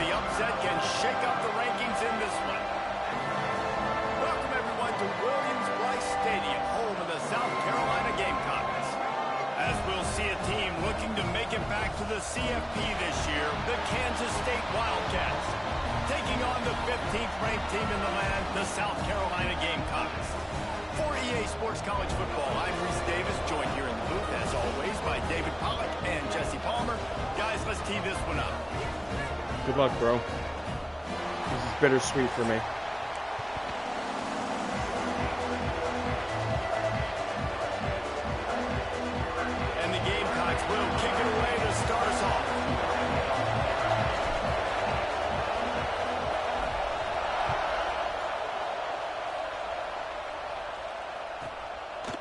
the upset can shake up the rankings in this one. Welcome, everyone, to Williams-Brice Stadium, home of the South Carolina Gamecocks. As we'll see a team looking to make it back to the CFB this year, the Kansas State Wildcats, taking on the 15th ranked team in the land, the South Carolina Gamecocks. For EA Sports College Football, I'm Reese Davis, joined here in the booth, as always, by David Pollack and Jesse Palmer. Guys, let's tee this one up. Good luck, bro. This is bittersweet for me. And the Gamecocks will kick it away to start us off.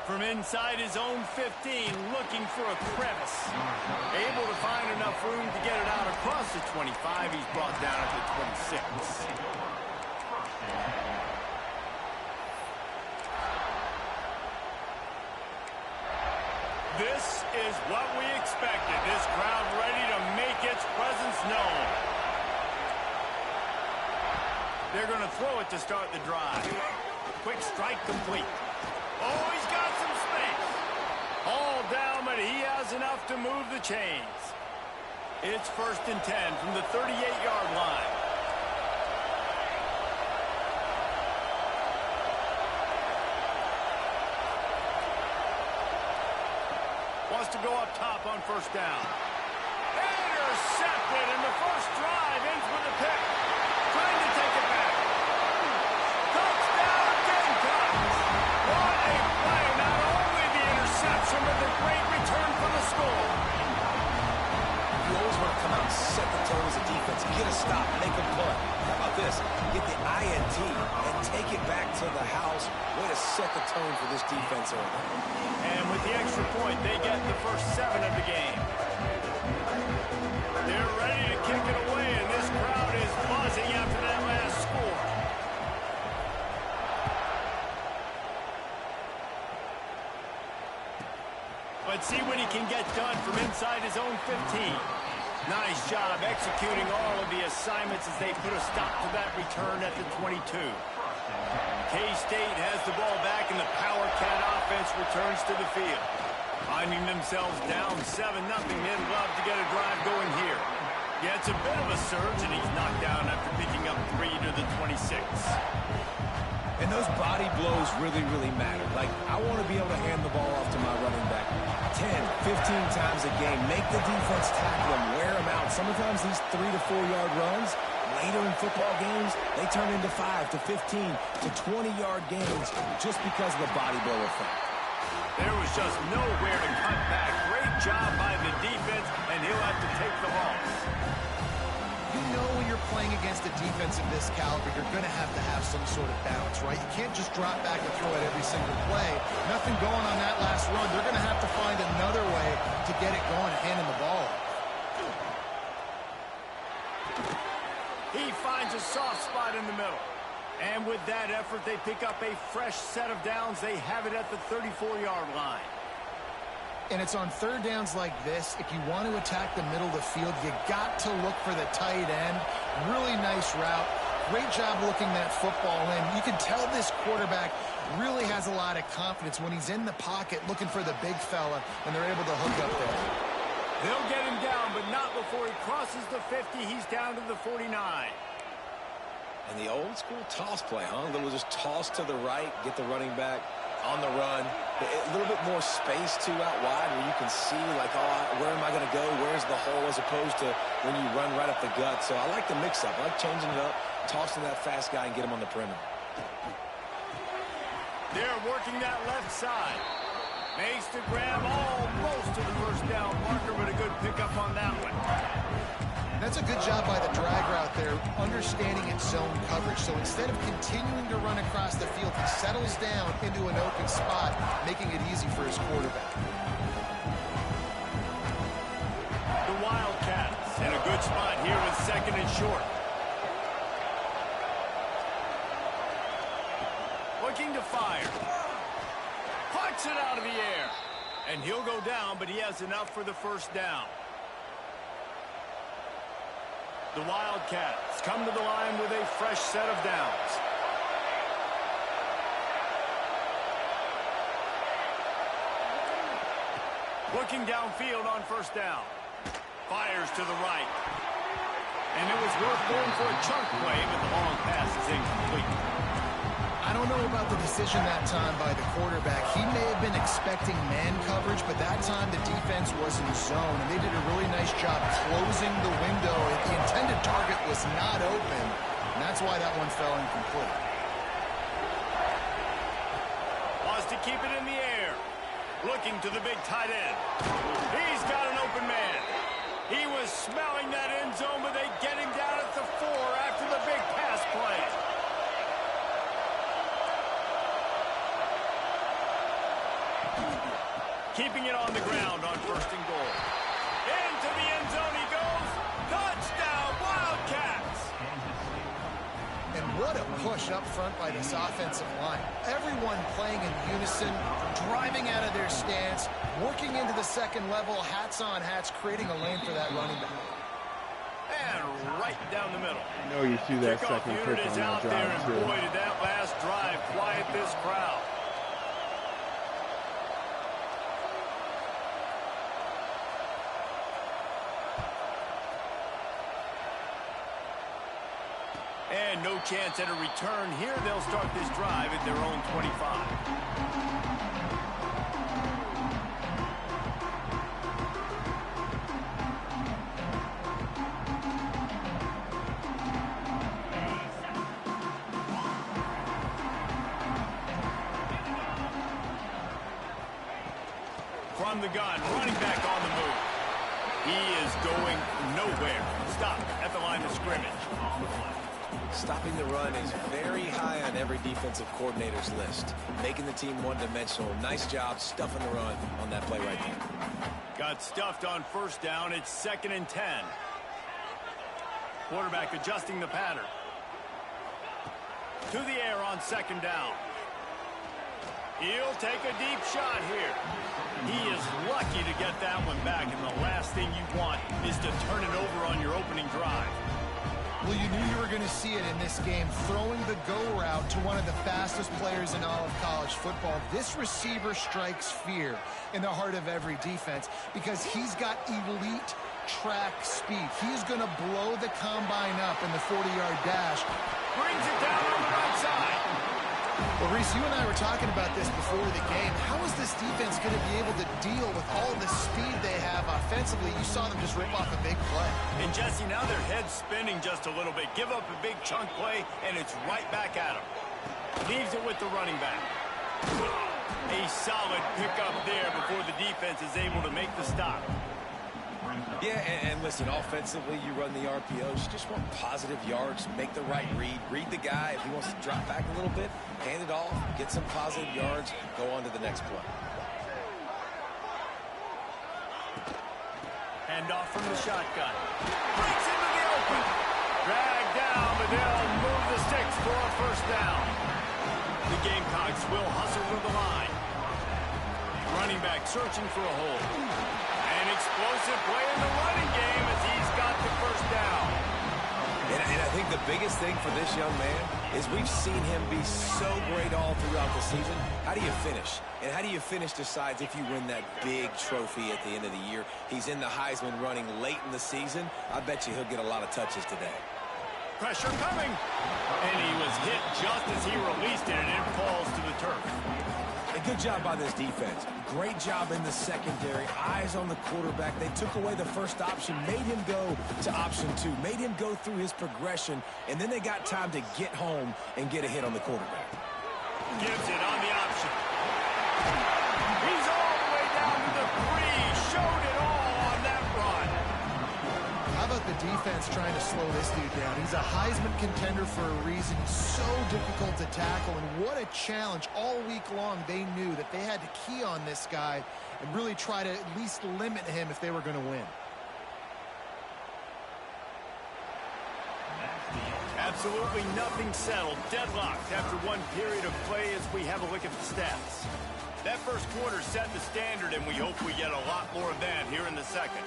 From inside his own 15, looking for a crevice. Able to find enough room to get it out across the 25. He's brought down at the 26. This is what we expected. This crowd ready to make its presence known. They're going to throw it to start the drive. Quick strike complete. Oh, he's got some space. All down, but he has enough to move the chains. It's 1st and 10 from the 38-yard line. Wants to go up top on 1st down. Intercepted, and the first drive ends with a pick. Trying to take it back. Touchdown, Gamecocks. What a play. Not only the interception, but the great return for the score. You always want to come out and set the tone as a defense. Get a stop, make a punt. How about this? Get the INT and take it back to the house. Way to set the tone for this defense early. And with the extra point, they get the first 7 of the game. They're ready to kick it away, and this crowd is buzzing after that last score. But see what he can get done from inside his own 15. Nice job executing all of the assignments as they put a stop to that return at the 22. K-State has the ball back, and the Power Cat offense returns to the field. Finding themselves down 7-0, they'd love to get a drive going here. Yeah, it's a bit of a surge, and he's knocked down after picking up 3 to the 26. And those body blows really, really matter. Like, I want to be able to hand the ball off to my running back 10, 15 times a game. Make the defense tackle them, wear them out. Sometimes these 3 to 4 yard runs, later in football games, they turn into 5 to 15 to 20-yard gains just because of the body blow effect. There was just nowhere to cut back. Great job by the defense, and he'll have to take the loss. You know when you're playing against a defense of this caliber, you're going to have some sort of balance, right? You can't just drop back and throw it every single play. Nothing going on that last run. They're going to have to find another way to get it going, handing the ball off. He finds a soft spot in the middle. And with that effort, they pick up a fresh set of downs. They have it at the 34-yard line. And it's on 3rd downs like this. If you want to attack the middle of the field, you got to look for the tight end. Really nice route. Great job looking that football in. You can tell this quarterback really has a lot of confidence when he's in the pocket looking for the big fella, and they're able to hook up there. They'll get him down, but not before he crosses the 50. He's down to the 49. And the old school toss play, huh? A little just toss to the right, get the running back on the run. A little bit more space, too, out wide where you can see, like, oh, where am I going to go? Where's the hole? As opposed to when you run right up the gut. So I like the mix-up. I like changing it up, tossing that fast guy and get him on the perimeter. They're working that left side. Makes the grab almost to the 1st down marker, but a good pickup on that one. That's a good job by the drag route there, understanding its zone coverage. So instead of continuing to run across the field, he settles down into an open spot, making it easy for his quarterback. The Wildcats in a good spot here with 2nd and short. Looking to fire. Puts it out of the air. And he'll go down, but he has enough for the 1st down. The Wildcats come to the line with a fresh set of downs. Looking downfield on first down. Fires to the right. And it was worth going for a chunk play, but the long pass is incomplete. I don't know about the decision that time by the quarterback. He may have been expecting man coverage, but that time the defense was in zone, and they did a really nice job closing the window. The intended target was not open, and that's why that one fell incomplete. Wants to keep it in the air. Looking to the big tight end. He's got an open man. He was smelling that end zone, but they get him down at the 4 after the big pass play. Keeping it on the ground on first and goal. Into the end zone he goes. Touchdown, Wildcats! And what a push up front by this offensive line. Everyone playing in unison, driving out of their stance, working into the second level, hats on hats, creating a lane for that running back. And right down the middle. I know you threw that Kickoff second unit kick is on out that there, drive, and too. boy, did that last drive quiet this crowd. And no chance at a return here. They'll start this drive at their own 25. From the gun, running back on the move. He is going nowhere. Stop at the line of scrimmage. Stopping the run is very high on every defensive coordinator's list. Making the team one-dimensional. Nice job stuffing the run on that play right there. Got stuffed on first down. It's 2nd and 10. Quarterback adjusting the pattern. To the air on 2nd down. He'll take a deep shot here. He is lucky to get that one back, and the last thing you want is to turn it over on your opening drive. Well, you knew you were going to see it in this game, throwing the go route to one of the fastest players in all of college football. This receiver strikes fear in the heart of every defense because he's got elite track speed. He's going to blow the combine up in the 40-yard dash. Brings it down on the right side. Well, Reese, you and I were talking about this before the game. How is this defense going to be able to deal with all the speed they have offensively? You saw them just rip off a big play. And, Jesse, now their head's spinning just a little bit. Give up a big chunk play, and it's right back at them. Leaves it with the running back. A solid pickup there before the defense is able to make the stop. Yeah, and listen, offensively, you run the RPOs. You just want positive yards, make the right read. Read the guy. If he wants to drop back a little bit, hand it off, get some positive yards, go on to the next play. Hand off from the shotgun. Breaks into the open. Dragged down, but they'll move the sticks for a first down. The Gamecocks will hustle to the line. Running back searching for a hole. An explosive play in the running game as he's got the first down. And I think the biggest thing for this young man is we've seen him be so great all throughout the season. How do you finish? And how do you finish decides if you win that big trophy at the end of the year. He's in the Heisman running late in the season. I bet you he'll get a lot of touches today. Pressure coming. And he was hit just as he released it, and it falls to the turf. A good job by this defense. Great job in the secondary. Eyes on the quarterback. They took away the first option, made him go to option 2, made him go through his progression, and then they got time to get home and get a hit on the quarterback. Gives it on the option. He's all the way down to the 3. Showed it all on that run. How about the defense trying to slow this dude down? He's a Heisman contender for a reason. He's so difficult to tackle, and what a challenge. All week long, they knew that they had to key on this guy and really try to at least limit him if they were going to win. Absolutely nothing settled. Deadlocked after one period of play as we have a look at the stats. That first quarter set the standard, and we hope we get a lot more of that here in the second.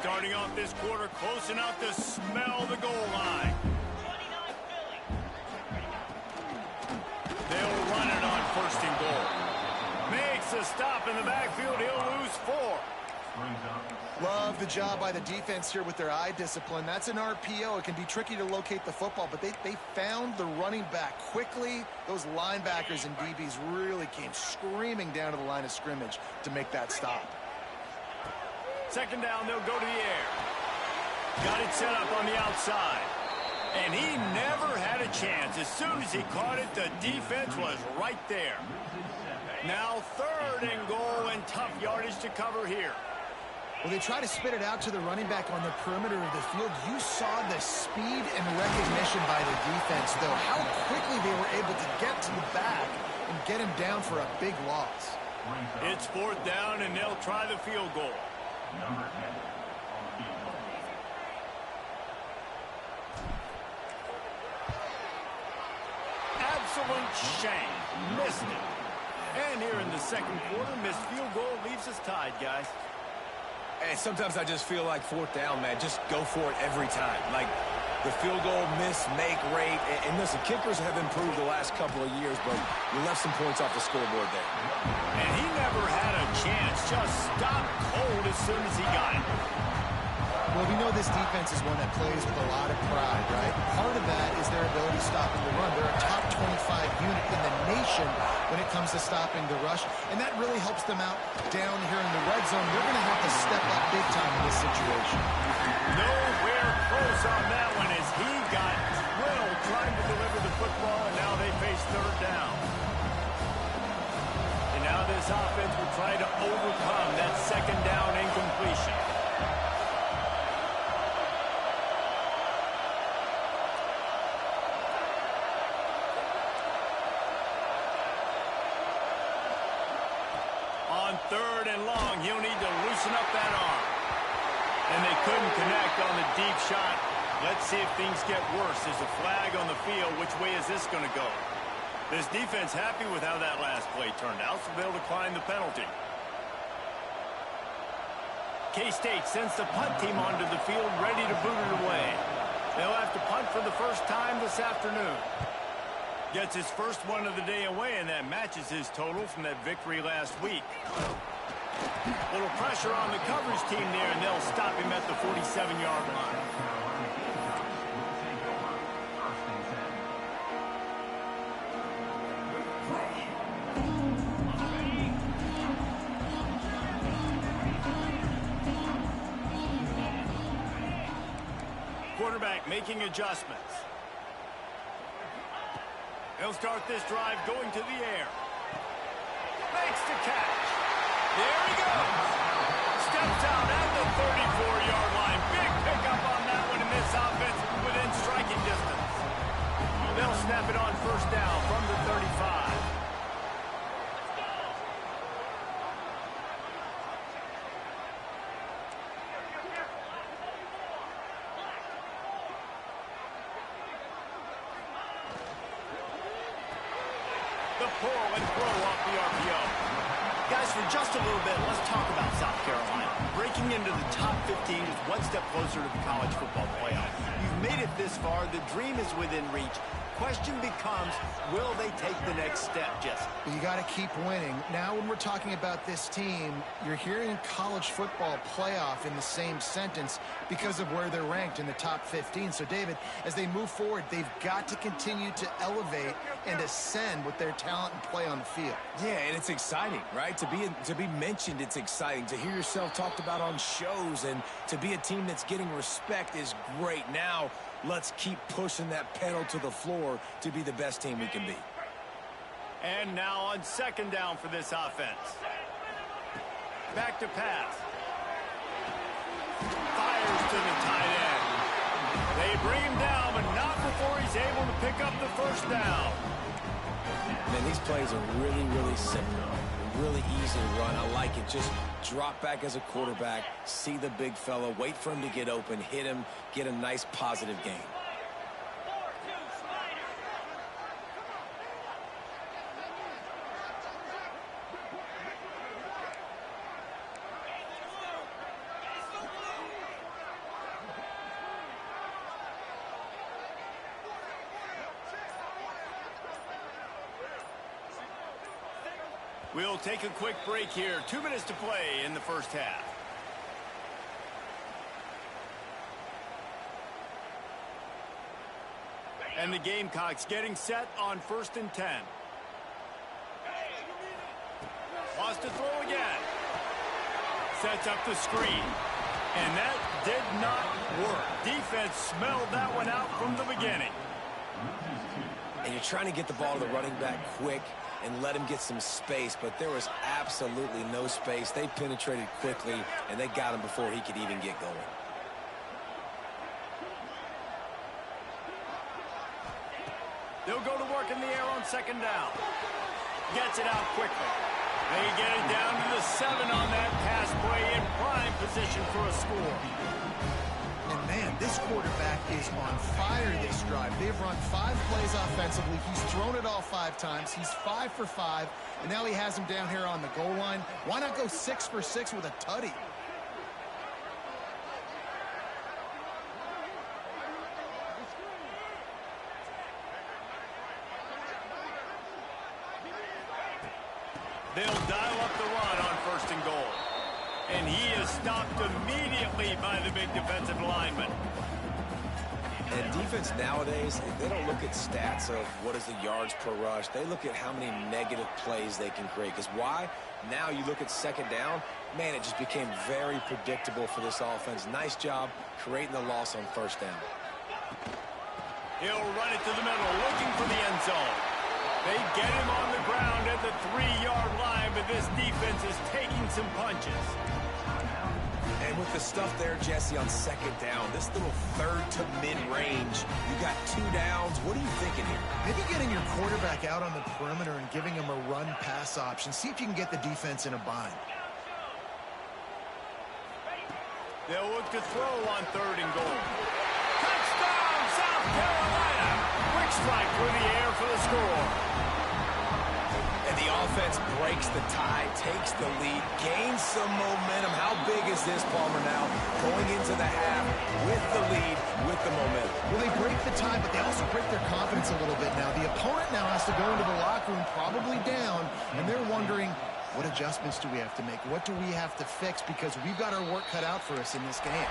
Starting off this quarter close enough to smell the goal line. They'll run it on first and goal. Makes a stop in the backfield. He'll lose 4. Love the job by the defense here with their eye discipline. That's an RPO. It can be tricky to locate the football, but they found the running back quickly. Those linebackers and DBs really came screaming down to the line of scrimmage to make that stop. Second down, they'll go to the air. Got it set up on the outside. And he never had a chance. As soon as he caught it, the defense was right there. Now third and goal, and tough yardage to cover here. Well, they try to spit it out to the running back on the perimeter of the field. You saw the speed and recognition by the defense, though. How quickly they were able to get to the back and get him down for a big loss. It's fourth down, and they'll try the field goal. Number 10 on the field goal. Absolute shame. Missed it. And here in the second quarter, missed field goal leaves us tied, guys. And sometimes I just feel like fourth down, man. Just go for it every time. Like the field goal miss, make rate. And listen, kickers have improved the last couple of years, but you left some points off the scoreboard there. And he never had a chance. Just stopped cold as soon as he got it. Well, we know this defense is one that plays with a lot of pride, right? Part of that is their ability stopping the run. They're a top 25 unit in the nation when it comes to stopping the rush, and that really helps them out down here in the red zone. They're going to have to step up big time in this situation. Nowhere close on that one as he got drilled trying to deliver the football, and now they face third down. And now this offense will try to overcome that second down incompletion. On third and long, he'll need to loosen up that arm. And they couldn't connect on the deep shot. Let's see if things get worse. There's a flag on the field. Which way is this going to go? This defense happy with how that last play turned out, so they'll decline the penalty. K-State sends the punt team onto the field, ready to boot it away. They'll have to punt for the first time this afternoon. Gets his first one of the day away, and that matches his total from that victory last week. Little pressure on the coverage team there, and they'll stop him at the 47-yard line. Quarterback making adjustments. He'll start this drive going to the air. Makes the catch. There he goes. Steps out at the 34-yard line. Big pickup on that one, and this offense within striking distance. They'll snap it on first down from the 35. The pull and throw off the RPO. Guys, for just a little bit, let's talk about South Carolina. Breaking into the top 15 is one step closer to the college football playoff. You've made it this far. The dream is within reach. Question becomes, will they take the next step, Jesse? You got to keep winning. Now when we're talking about this team, you're hearing college football playoff in the same sentence because of where they're ranked in the top 15. So, David, as they move forward, they've got to continue to elevate and ascend with their talent and play on the field. Yeah, and it's exciting, right? To be mentioned, it's exciting. To hear yourself talked about on shows and to be a team that's getting respect is great. Now, let's keep pushing that pedal to the floor to be the best team we can be. And now on second down for this offense. Back to pass. Fires to the tight end. They bring him down, but not before he's able to pick up the first down. Man, these plays are really, really simple. Really easy to run. I like it. Just drop back as a quarterback, see the big fella, wait for him to get open, hit him, get a nice positive gain. We'll take a quick break here. 2 minutes to play in the first half. And the Gamecocks getting set on 1st and 10. Wants to throw again. Sets up the screen. And that did not work. Defense smelled that one out from the beginning. And you're trying to get the ball to the running back quick and let him get some space, but there was absolutely no space. They penetrated quickly, and they got him before he could even get going. They'll go to work in the air on 2nd down. Gets it out quickly. They get it down to the 7 on that pass play in prime position for a score. And man, this quarterback is on fire this drive. They've run 5 plays offensively. He's thrown it all 5 times. He's 5 for 5, and now he has him down here on the goal line. Why not go 6 for 6 with a tutty? They'll dial up the run on 1st and goal. And he is stopped immediately by the big defensive lineman. And defense nowadays, they don't look at stats of what is the yards per rush. They look at how many negative plays they can create. Because why? Now you look at 2nd down, man, it just became very predictable for this offense. Nice job creating the loss on 1st down. He'll run it to the middle, looking for the end zone. They get him on the ground at the 3-yard line, but this defense is taking some punches. And with the stuff there, Jesse, on 2nd down, this little 3rd to mid-range, you got 2 downs. What are you thinking here? Maybe getting your quarterback out on the perimeter and giving him a run-pass option. See if you can get the defense in a bind. They'll look to throw on 3rd and goal. Touchdown, South Carolina! Quick strike through the air for the score. And the offense breaks the tie, takes the lead, gains some momentum. How big is this, Palmer, now? Going into the half with the lead, with the momentum. Well, they break the tie, but they also break their confidence a little bit now. The opponent now has to go into the locker room probably down, and they're wondering, what adjustments do we have to make? What do we have to fix? Because we've got our work cut out for us in this game.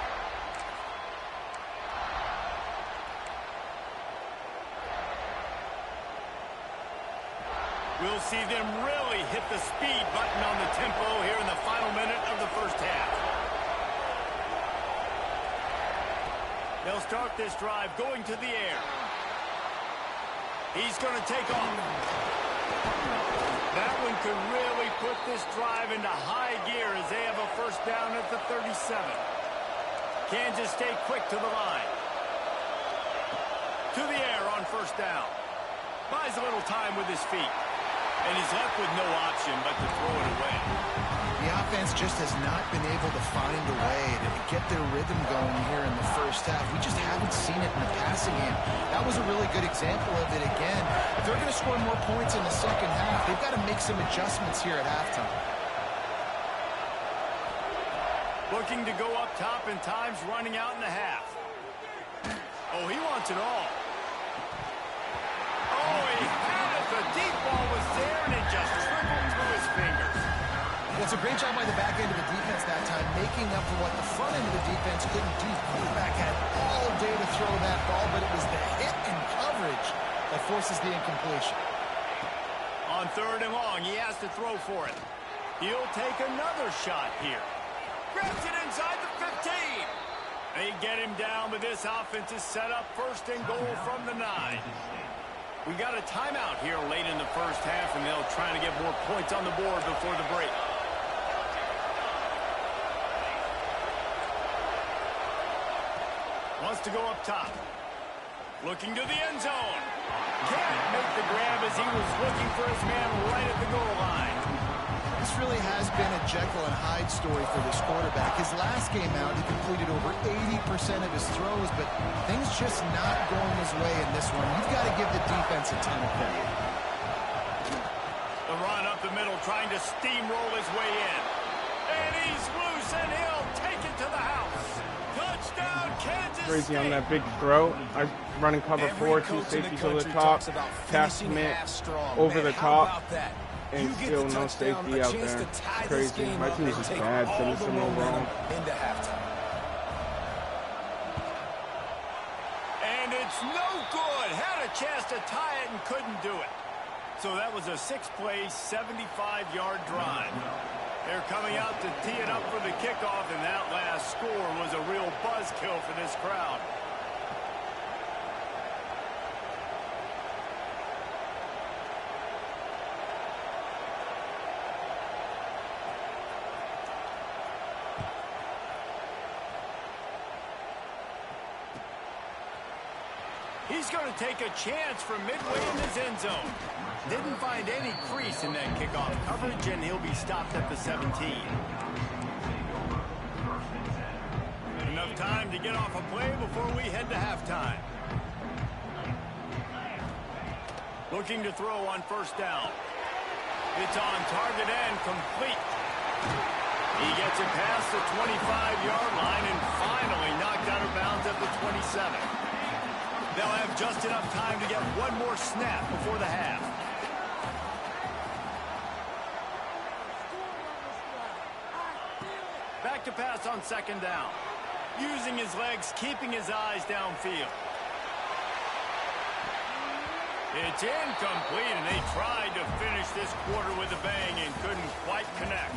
We'll see them really hit the speed button on the tempo here in the final minute of the first half. They'll start this drive going to the air. He's going to take off. That one could really put this drive into high gear as they have a 1st down at the 37. Kansas stay quick to the line. To the air on 1st down. Buys a little time with his feet. And he's left with no option but to throw it away. The offense just has not been able to find a way to get their rhythm going here in the first half. We just haven't seen it in the passing game. That was a really good example of it again. If they're going to score more points in the second half, they've got to make some adjustments here at halftime. Looking to go up top and time's running out in the half. Oh, he wants it all. Oh, he had it. The deep ball was there, and it just trickled through his fingers. Well, it's a great job by the back end of the defense that time, making up for what the front end of the defense couldn't do. Quarterback had all day to throw that ball, but it was the hit and coverage that forces the incompletion. On 3rd and long, he has to throw for it. He'll take another shot here. Grabs it inside the 15. They get him down, but this offense is set up 1st and goal from the 9. We got a timeout here late in the first half, and they'll try to get more points on the board before the break. Wants to go up top. Looking to the end zone. Can't make the grab as he was looking for his man right at the goal line. This really has been a Jekyll and Hyde story for this quarterback. His last game out, he completed over 80% of his throws, but things just not going his way in this one. You've got to give the defense a ton of credit. The run up the middle, trying to steamroll his way in. And he's loose, and he'll take it to the house. Touchdown, Kansas Crazy State. on that big throw. I run in cover 4, 2 safeties over the top, pass commit over the top. You and get still the no touchdown, safety a out chance there. to tie this Crazy. game My up team is and just take bad. all 7 the to 0 momentum wrong. into halftime. And it's no good. Had a chance to tie it and couldn't do it. So that was a 6-play, 75-yard drive. They're coming out to tee it up for the kickoff, and that last score was a real buzzkill for this crowd. He's going to take a chance from midway in his end zone. Didn't find any crease in that kickoff coverage, and he'll be stopped at the 17. Enough time to get off a play before we head to halftime. Looking to throw on first down. It's on target and complete. He gets it past the 25-yard line and finally knocked out of bounds at the 27. They'll have just enough time to get one more snap before the half. Back to pass on second down. Using his legs, keeping his eyes downfield. It's incomplete, and they tried to finish this quarter with a bang and couldn't quite connect.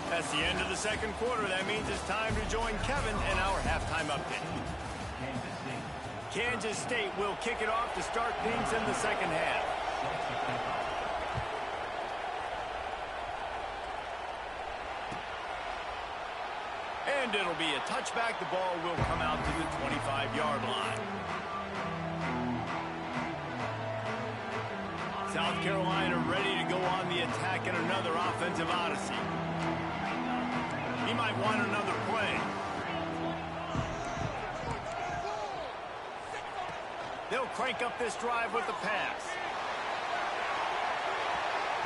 That's the end of the second quarter. That means it's time to join Kevin in our halftime update. Kansas State will kick it off to start things in the second half. And it'll be a touchback. The ball will come out to the 25-yard line. South Carolina ready to go on the attack in another offensive odyssey. He might want another play. They'll crank up this drive with the pass.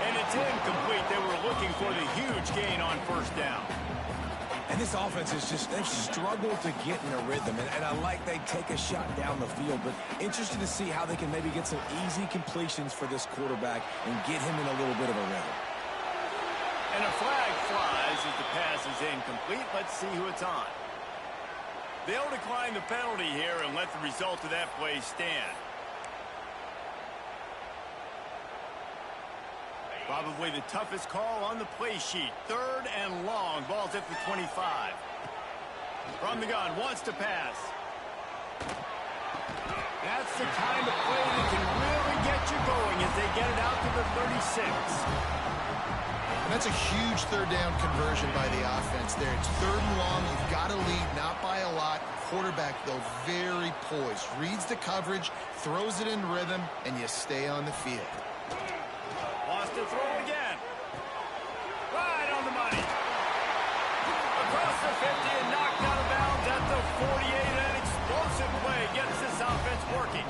And it's incomplete. They were looking for the huge gain on first down. And this offense is just, they've struggled to get in a rhythm. And I like they take a shot down the field, but interested to see how they can maybe get some easy completions for this quarterback and get him in a little bit of a rhythm. And a flag flies as the pass is incomplete. Let's see who it's on. They'll decline the penalty here and let the result of that play stand. Probably the toughest call on the play sheet. Third and long. Ball's at the 25. From the gun, wants to pass. That's the kind of play that can really get you going as they get it out to the 36. And that's a huge third down conversion by the offense there. It's third and long. You've got to lead, not by a lot. Quarterback, though, very poised. Reads the coverage, throws it in rhythm, and you stay on the field. Wants to throw again. Right on the money. Across the 50 and knocked out of bounds at the 48. An explosive play gets this offense working.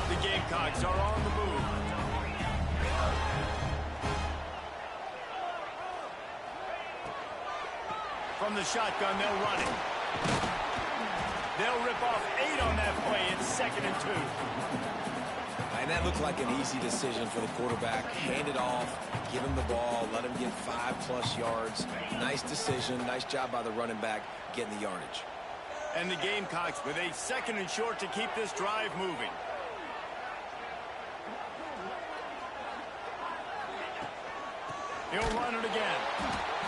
The Gamecocks are on the move. From the shotgun, they'll run it. They'll rip off 8 on that play. It's 2nd and 2. And that looked like an easy decision for the quarterback. Hand it off, give him the ball, let him get 5+ yards. Nice decision. Nice job by the running back getting the yardage. And the Gamecocks with a 2nd and short to keep this drive moving. He'll run it again.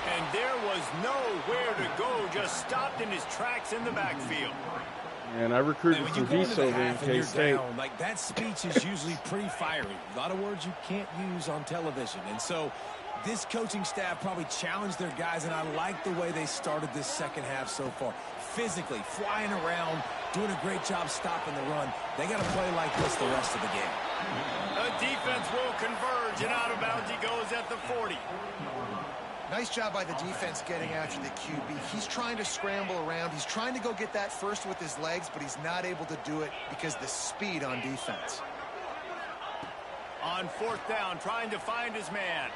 And there was nowhere to go, just stopped in his tracks in the backfield. And I recruited some beasts over in K-State. Like, that speech is usually pretty fiery. A lot of words you can't use on television. And so this coaching staff probably challenged their guys, and I like the way they started this second half so far. Physically, flying around, doing a great job stopping the run. They got to play like this the rest of the game. The defense will converge, and out of bounds he goes at the 40. Nice job by the defense getting after the QB. He's trying to scramble around. He's trying to go get that first with his legs, but he's not able to do it because the speed on defense. On 4th down, trying to find his man.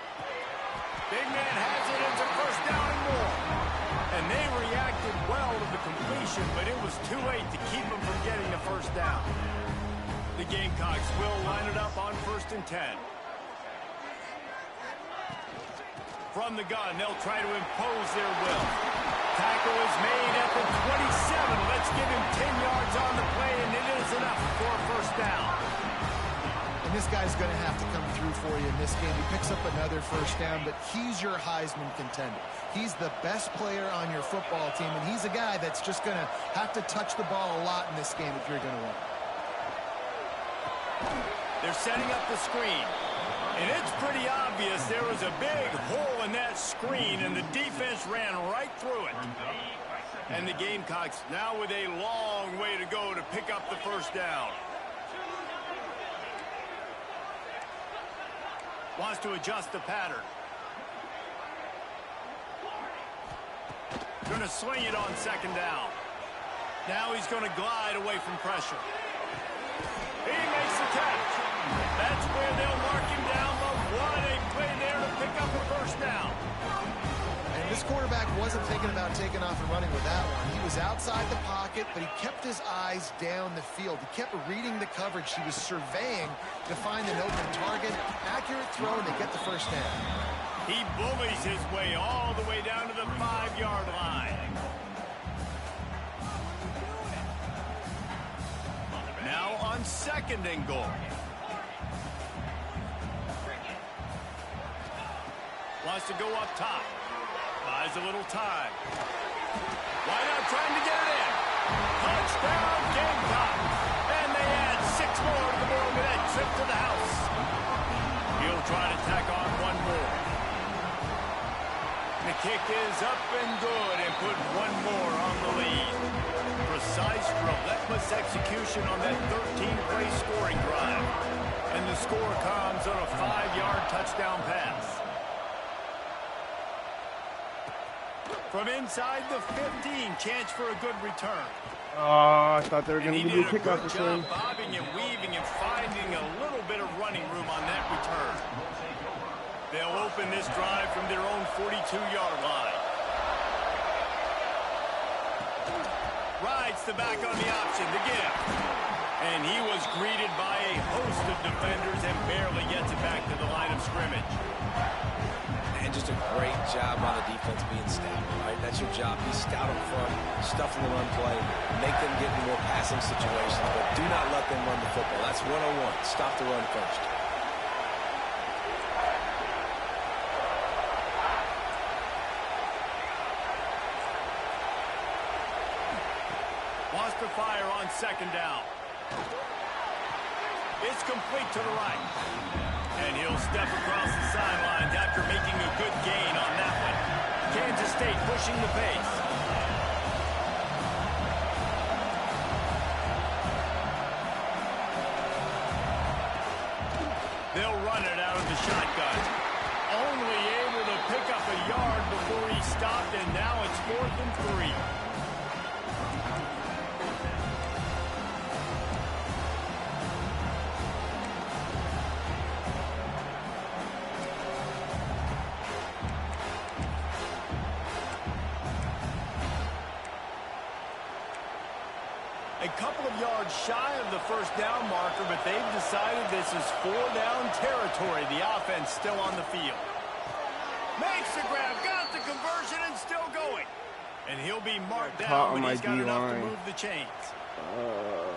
Big man has it into first down and more. And they reacted well to the completion, but it was too late to keep him from getting the first down. The Gamecocks will line it up on 1st and 10. From the gun, they'll try to impose their will. Tackle is made at the 27. Let's give him 10 yards on the play, and it is enough for a first down. And this guy's going to have to come through for you in this game. He picks up another first down, but he's your Heisman contender. He's the best player on your football team, and he's a guy that's just going to have to touch the ball a lot in this game if you're going to win. They're setting up the screen. And it's pretty obvious there was a big hole in that screen, and the defense ran right through it. And the Gamecocks now with a long way to go to pick up the first down. Wants to adjust the pattern. Going to swing it on second down. Now he's going to glide away from pressure. He makes the catch. That's where they'll mark him down, but what a play there to pick up a first down. And this quarterback wasn't thinking about taking off and running with that one. He was outside the pocket, but he kept his eyes down the field. He kept reading the coverage. He was surveying to find an open target. Accurate throw, and they get the first down. He bullies his way all the way down to the 5-yard line. Now on second and goal. Wants to go up top. Buys a little time. Wide out trying to get it in. Touchdown Gamecocks. And they add 6 more to the board with that trip to the house. He'll try to tack on one more. The kick is up and good and put one more on the lead. Precise, relentless execution on that 13-play scoring drive. And the score comes on a 5-yard touchdown pass. From inside the 15, chance for a good return. Oh, I thought they were going to give me a kickoff return. Bobbing and weaving and finding a little bit of running room on that return. They'll open this drive from their own 42-yard line. Rides the back on the option to give. And he was greeted by a host of defenders and barely gets it back to the line of scrimmage. And just a great job on the defense being stout, right? That's your job. Be stout up front, stuff in the run play, make them get in more passing situations, but do not let them run the football. That's 101. Stop the run first. Wants to fire on second down. It's complete to the right. And he'll step across the sidelines after making a good gain on that one. Kansas State pushing the pace. They'll run it out of the shotgun. Only able to pick up a yard before he stopped, and now it's 4th and 3. A couple of yards shy of the first down marker, but they've decided this is 4-down territory. The offense still on the field. Makes the grab, got the conversion, and still going. And he'll be marked down, but he's got enough to move the chains.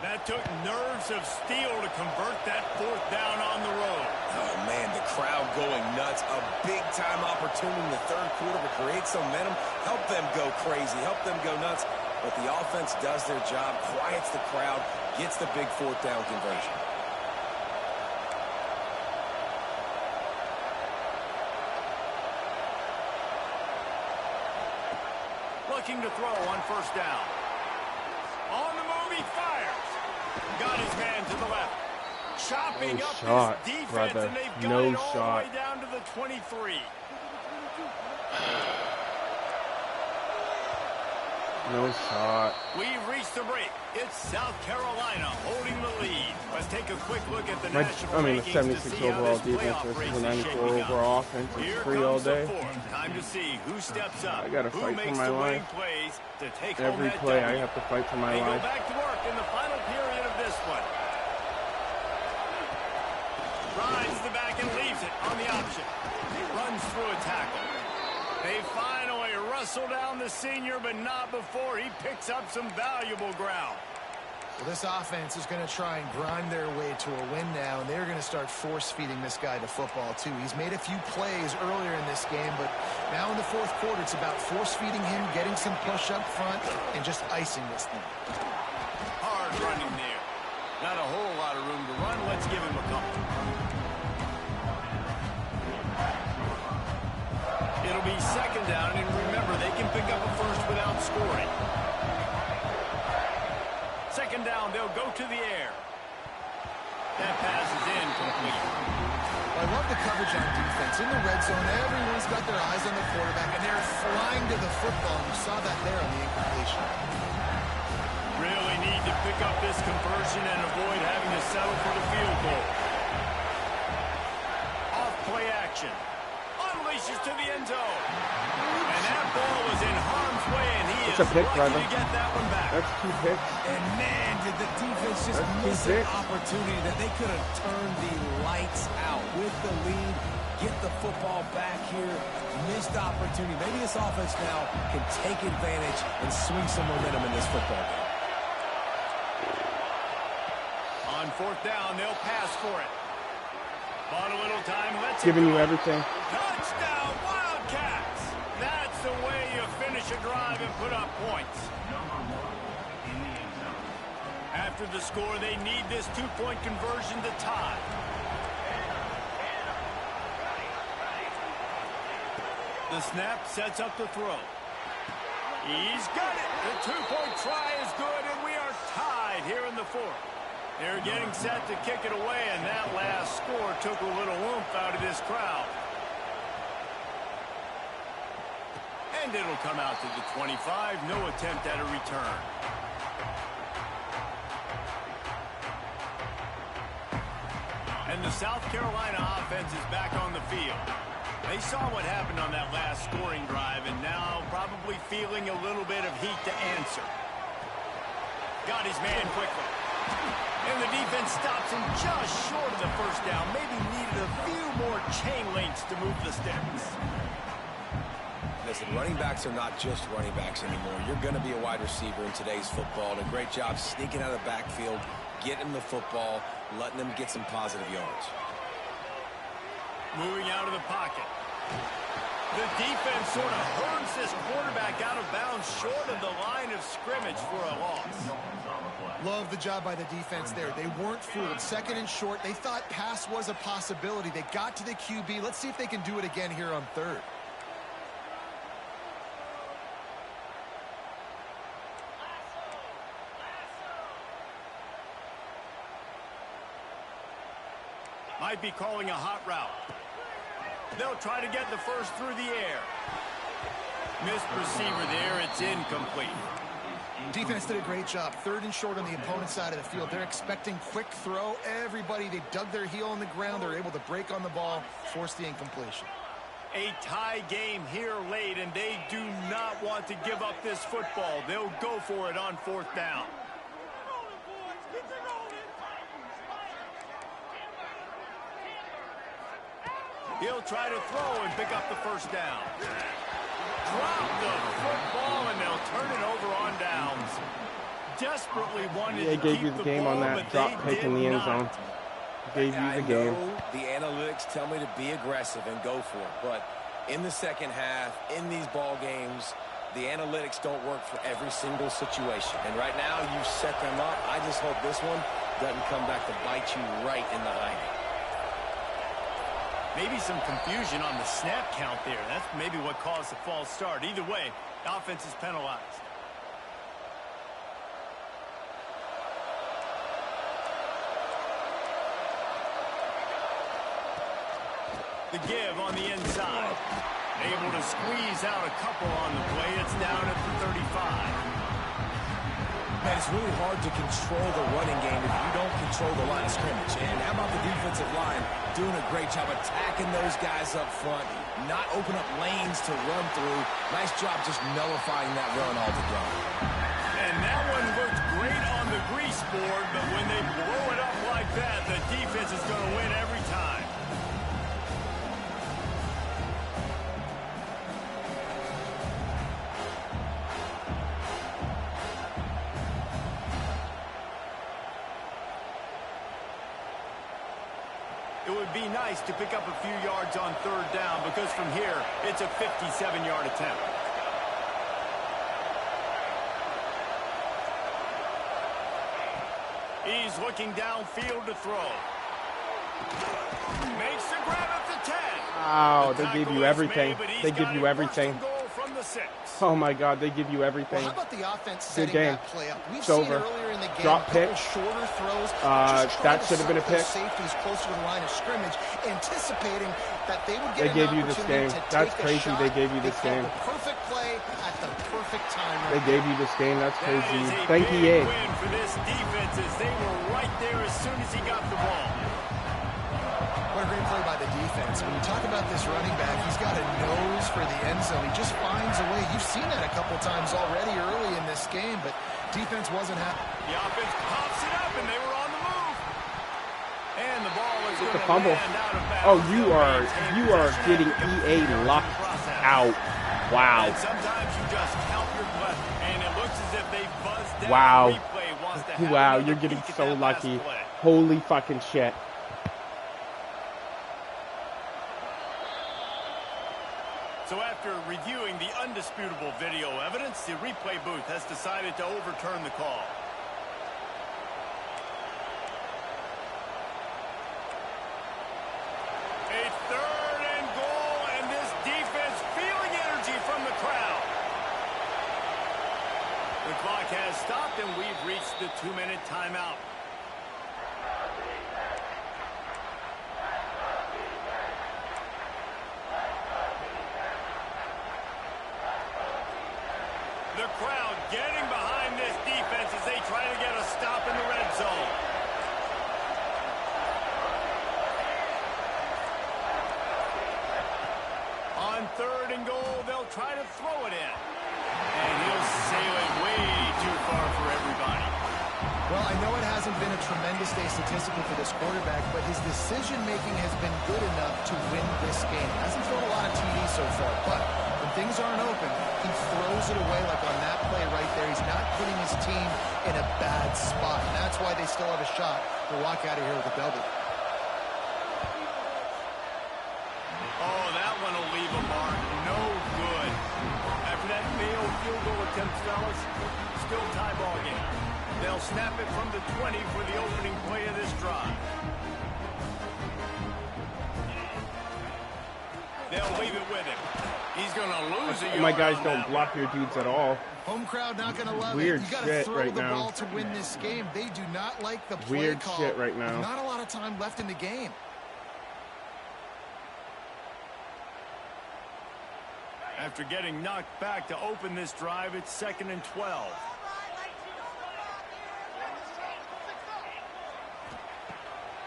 That took nerves of steel to convert that 4th down on the road. Oh, man, the crowd going nuts. A big-time opportunity in the third quarter to create some momentum. Help them go crazy. Help them go nuts. But the offense does their job, quiets the crowd, gets the big 4th down conversion. Looking to throw on first down. On the move, he fires. Got his man to the left. Chopping up his defense, and they've got it all the way down to the 23. No shot. We've reached the break. It's South Carolina holding the lead. Let's take a quick look at the national rankings. The 76 overall defense versus the 94 overall offense. It's free all day. Time to see who steps up. I gotta fight for my life. Every play I have to fight for my life. Go back to work in the final period of this one. Rides the back and leaves it on the option. Runs through a tackle. They finally wrestle down the senior, but not before he picks up some valuable ground. Well, this offense is going to try and grind their way to a win now, and they're going to start force-feeding this guy to football, too. He's made a few plays earlier in this game, but now in the fourth quarter, it's about force-feeding him, getting some push up front, and just icing this thing. Hard running there. Not a whole lot of room to run. Let's give him a couple. It'll be second down, and remember, they can pick up a first without scoring. Second down, they'll go to the air. That pass is incomplete. Well, I love the coverage on defense. In the red zone, everyone's got their eyes on the quarterback, and they're flying to the football. You saw that there on the incompletion. Really need to pick up this conversion and avoid having to settle for the field goal. Off play action. Unleashes to the end zone. And that ball was in harm's way, and he is lucky to get that one back. That's 2 picks. And man, did the defense just miss an opportunity that they could have turned the lights out with the lead. Get the football back here. Missed opportunity. Maybe this offense now can take advantage and swing some momentum in this football game. On fourth down, they'll pass for it. Bought a little time. Let's giving you everything. Touchdown, Wildcats! That's the way you finish a drive and put up points. After the score, they need this 2-point conversion to tie. The snap sets up the throw. He's got it. The 2-point try is good, and we are tied here in the fourth. They're getting set to kick it away, and that last score took a little oomph out of this crowd. And it'll come out to the 25. No attempt at a return. And the South Carolina offense is back on the field. They saw what happened on that last scoring drive, and now probably feeling a little bit of heat to answer. Got his man quickly. And the defense stops him just short of the first down. Maybe needed a few more chain links to move the sticks. Listen, running backs are not just running backs anymore. You're going to be a wide receiver in today's football. And a great job sneaking out of the backfield, getting the football, letting them get some positive yards. Moving out of the pocket. The defense sort of hurls this quarterback out of bounds short of the line of scrimmage for a loss. Love the job by the defense there. They weren't fooled. Second and short. They thought pass was a possibility. They got to the QB. Let's see if they can do it again here on third. Might be calling a hot route. They'll try to get the first through the air. Missed receiver there. It's incomplete. Defense did a great job. Third and short on the opponent's side of the field. They're expecting quick throw. Everybody, they dug their heel on the ground. They're able to break on the ball, force the incompletion. A tie game here late, and they do not want to give up this football. They'll go for it on fourth down. He'll try to throw and pick up the first down. Drop the football, and they'll turn it over on downs. Desperately wanted to gave keep you the game ball, on that drop pick in the end zone. Gave you the game. The analytics tell me to be aggressive and go for it, but in the second half, in these ball games, the analytics don't work for every single situation. And right now, you set them up. I just hope this one doesn't come back to bite you right in the eye. Maybe some confusion on the snap count there. That's maybe what caused the false start. Either way, the offense is penalized. The give on the inside. Able to squeeze out a couple on the play. It's down at the 35. Man, it's really hard to control the running game if you don't control the line of scrimmage. And how about the defensive line doing a great job attacking those guys up front, not open up lanes to run through. Nice job just nullifying that run altogether. And that one looked great on the grease board, but when they blow it up like that, the defense is going to win every time. would be nice to pick up a few yards on third down because from here, it's a 57-yard attempt. He's looking downfield to throw. Makes the grab at the 10. Wow, they gave you everything. They give you everything. From the 6. Oh my God, they give you everything. Well, how about the offense Good setting game. that play up? We've It's seen over. it earlier in the game. Drop pick. Shorter throws. That should have been a pick. Safeties closer to the line of scrimmage, anticipating that they would They get gave an you this opportunity game. to That's take a crazy. shot. They gave you this They game. called the perfect play at the perfect time. They gave you this game. That's That crazy. is a Thank big you, win for this defense as they were right there as soon as he got the ball. What a great play by the defense. When you talk about this running back, he's got a nose for the end zone. He just finds a way. You've seen that a couple times already early in this game, but defense wasn't happy. The offense pops it up, and they were on the move. And the ball is going It's a to fumble. land out of bounds. Oh, you are getting EA locked out. Wow. And sometimes you just count your breath, and it looks as if they buzzed down. Wow. The replay wants to have Wow, another you're getting peek at so that last lucky. play. Holy fucking shit. So after reviewing the undisputable video evidence, the replay booth has decided to overturn the call. A 3rd and goal, and this defense feeling energy from the crowd. The clock has stopped, and we've reached the 2-minute timeout. The crowd getting behind this defense as they try to get a stop in the red zone. On 3rd and goal, they'll try to throw it in. And he'll sail it way too far for everybody. Well, I know it hasn't been a tremendous day statistically for this quarterback, but his decision-making has been good enough to win this game. Hasn't thrown a lot of TDs so far, but when things aren't open, he throws it away like on that play right there. He's not putting his team in a bad spot, and that's why they still have a shot to walk out of here with a W. Oh, that one will leave a mark. No good. After that failed field goal attempt, fellas, still tie ball game. They'll snap it from the 20 for the opening play of this drive. They'll leave it with him. He's going to lose a yard. My guys on don't that block your dudes at all. Home crowd not going to love Weird it. You got to shit throw right the now. ball to win this game. They do not like the play Weird call. shit right now. Not a lot of time left in the game. After getting knocked back to open this drive, it's 2nd and 12.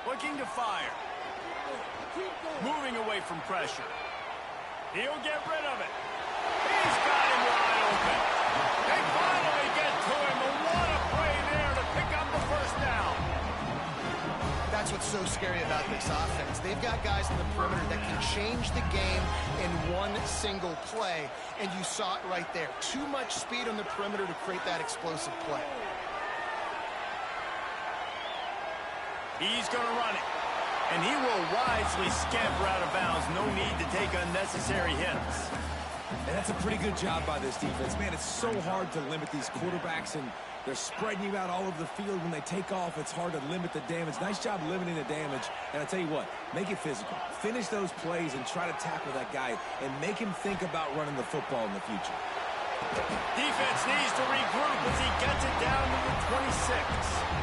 Looking to fire. Moving away from pressure. He'll get rid of it. He's got him wide open. They finally get to him. And what a play there to pick up the first down. That's what's so scary about this offense. They've got guys in the perimeter that can change the game in one single play, and you saw it right there. Too much speed on the perimeter to create that explosive play. He's going to run it. And he will wisely scamper out of bounds. No need to take unnecessary hits. And that's a pretty good job by this defense. Man, it's so hard to limit these quarterbacks, and they're spreading you out all over the field. When they take off, it's hard to limit the damage. Nice job limiting the damage. And I tell you what, make it physical. Finish those plays and try to tackle that guy and make him think about running the football in the future. Defense needs to regroup as he gets it down to the 26.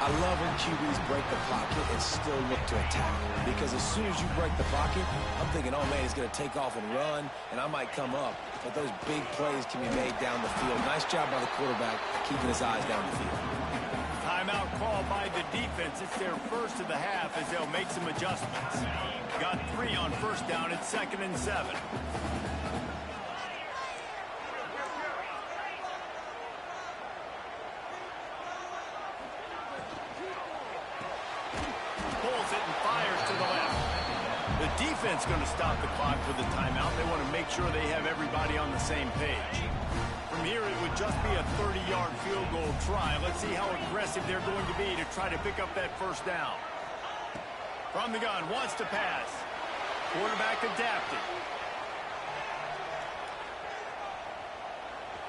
I love when QBs break the pocket and still look to attack. Because as soon as you break the pocket, I'm thinking, oh, man, he's going to take off and run, and I might come up. But those big plays can be made down the field. Nice job by the quarterback keeping his eyes down the field. Timeout called by the defense. It's their first of the half as they'll make some adjustments. Got 3 on first down. It's 2nd and 7. The defense going to stop the clock for the timeout. They want to make sure they have everybody on the same page. From here, it would just be a 30-yard field goal try. Let's see how aggressive they're going to be to try to pick up that first down. From the gun, wants to pass. Quarterback adapted.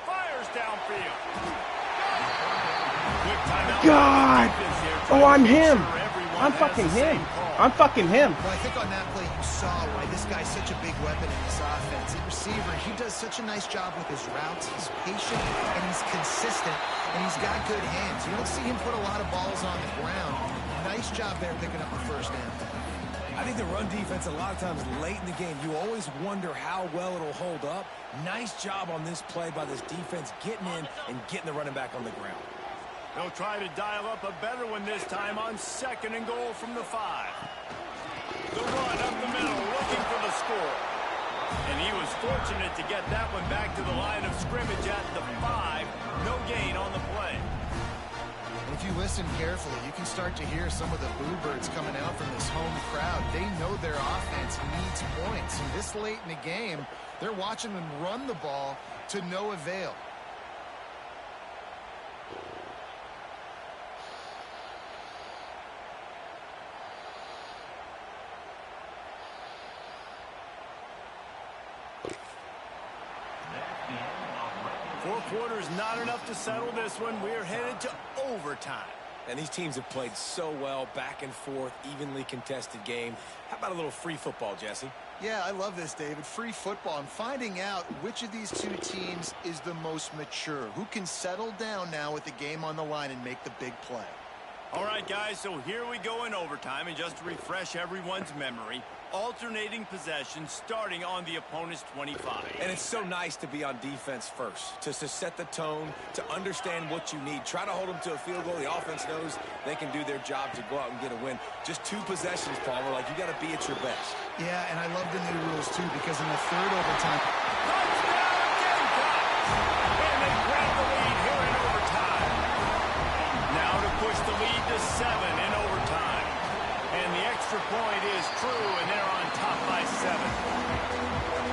Fires downfield. Quick timeout. God! Oh, I'm him. I'm fucking him. I'm fucking him. Well, I think on that play you saw why this guy's such a big weapon in this offense. At receiver, he does such a nice job with his routes. He's patient and he's consistent and he's got good hands. You don't see him put a lot of balls on the ground. Nice job there picking up the first down. I think the run defense, a lot of times late in the game, you always wonder how well it'll hold up. Nice job on this play by this defense getting in and getting the running back on the ground. They'll try to dial up a better one this time on 2nd and goal from the 5. The run up the middle, looking for the score. And he was fortunate to get that one back to the line of scrimmage at the 5. No gain on the play. And if you listen carefully, you can start to hear some of the boo birds coming out from this home crowd. They know their offense needs points. And this late in the game, they're watching them run the ball to no avail. Four quarters not enough to settle this one. We're headed to overtime. And these teams have played so well, back and forth, evenly contested game. How about a little free football, Jesse? Yeah, I love this, David. Free football. I'm finding out which of these two teams is the most mature. Who can settle down now with the game on the line and make the big play. All right, guys, so here we go in overtime. And just to refresh everyone's memory, alternating possession starting on the opponent's 25. And it's so nice to be on defense first, to set the tone, to understand what you need. Try to hold them to a field goal. The offense knows they can do their job to go out and get a win. Just 2 possessions, Palmer. Like, you got to be at your best. Yeah, and I love the new rules, too, because in the 3rd overtime... Touchdown, Gamecocks! And they grab the lead here in overtime. Now to push the lead to 7 in overtime. And the extra point is true, and they're on top by 7.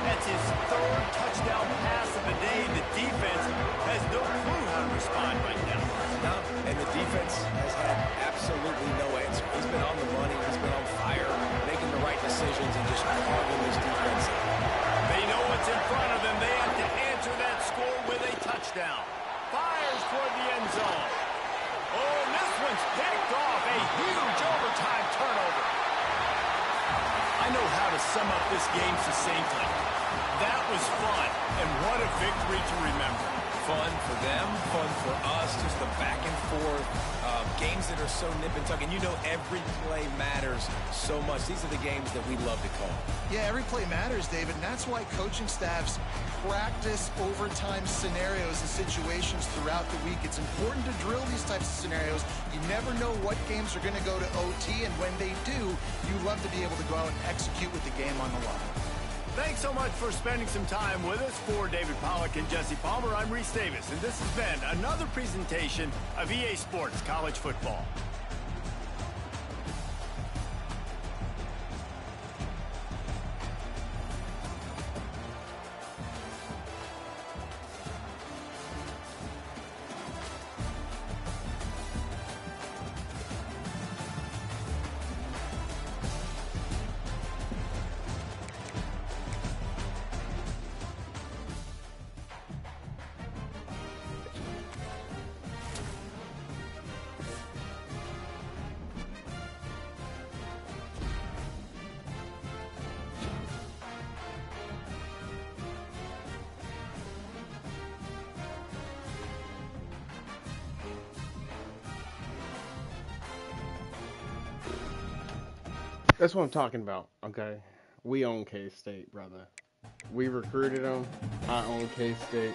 That's his 3rd touchdown pass of the day. The defense has no clue how to respond right now. No, and the defense has had absolutely no answer. He's been on the money. He's been on fire, making the right decisions and just carving this defense up. They know what's in front of them. They have to answer that score with a touchdown. Fires toward the end zone. Oh, and this one's picked off. A huge overtime turnover. I know how to sum up this game succinctly. That was fun, and what a victory to remember. Fun for them, fun for us, just the back and forth, games that are so nip and tuck, and you know every play matters so much. These are the games that we love to call. Yeah, every play matters, David, and that's why coaching staffs practice overtime scenarios and situations throughout the week. It's important to drill these types of scenarios. You never know what games are going to go to OT, and when they do, you love to be able to go out and execute with the game on the line. Thanks so much for spending some time with us. For David Pollack and Jesse Palmer, I'm Reese Davis, and this has been another presentation of EA Sports College Football. That's what I'm talking about, okay? We own K-State, brother. We recruited them. I own K-State.